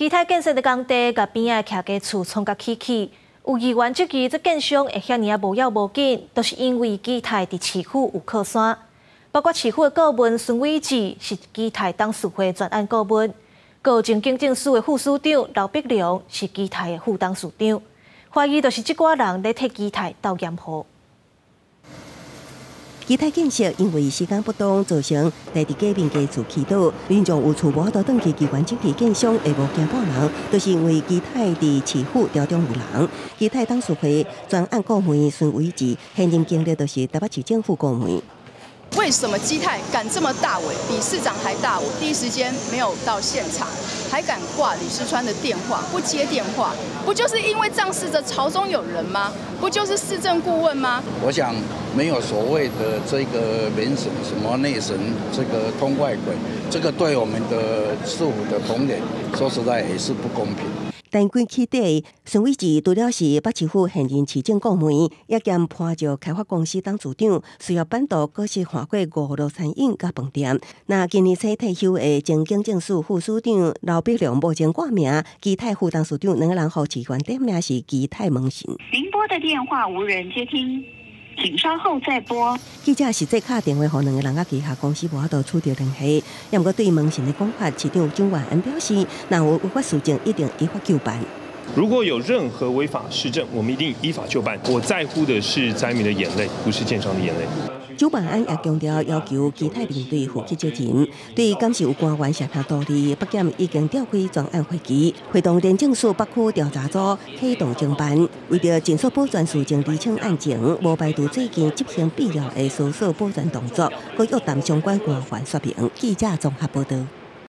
基泰建设的工地，甲边仔徛家厝冲甲起起。有议员质疑这建商会遐尔无要无紧，都是因为基泰伫市府有靠山。包括市府的顾问孙伟志是基泰董事会专案顾问，有前经政署的副署长刘碧良是基泰的副董事长。怀疑就是这挂人咧替基泰斗验货。 基泰建设因为时间不当，造成在地居民家厝起倒，民众有厝无倒转去机关整体建商会无惊半人，都是因为基泰伫市府调中有人。基泰董事会专案顾问孙伟志现任经历就是台北市政府顾问。 为什么基泰敢这么大尾，比市长还大尾？第一时间没有到现场，还敢挂李世川的电话，不接电话，不就是因为仗势着朝中有人吗？不就是市政顾问吗？我想没有所谓的这个民审什么内审，这个通外鬼，这个对我们的市府的同仁说实在也是不公平。 但关起底，孙伟志除了是北市府现任市政顾问，也兼潘石开发公司董事长，需要办道各是换过5路餐饮甲饭店。那今年才退休的前经政署副署长刘碧良，目前挂名基泰副董事长，2个人和市员点名是基泰门神。您拨的电话无人接听，请稍后再拨。记者实际打电话给2个人甲旗下公司无法度取得联系，也毋过对门神的讲法，市长蒋万安表示，若有违法事情，一定依法就办。 如果有任何违法事证，我们一定依法就办。我在乎的是灾民的眼泪，不是建商的眼泪。蒋万安也强调，要求基泰面对负起责任。对敢是有官员涉嫌道理，北检已经召开专案会议，会同廉政署北区调查组启动侦办。为着尽速保全事情厘清案情，无排除最近执行必要的搜索保全动作，佮约谈相关官员说明。记者综合报道。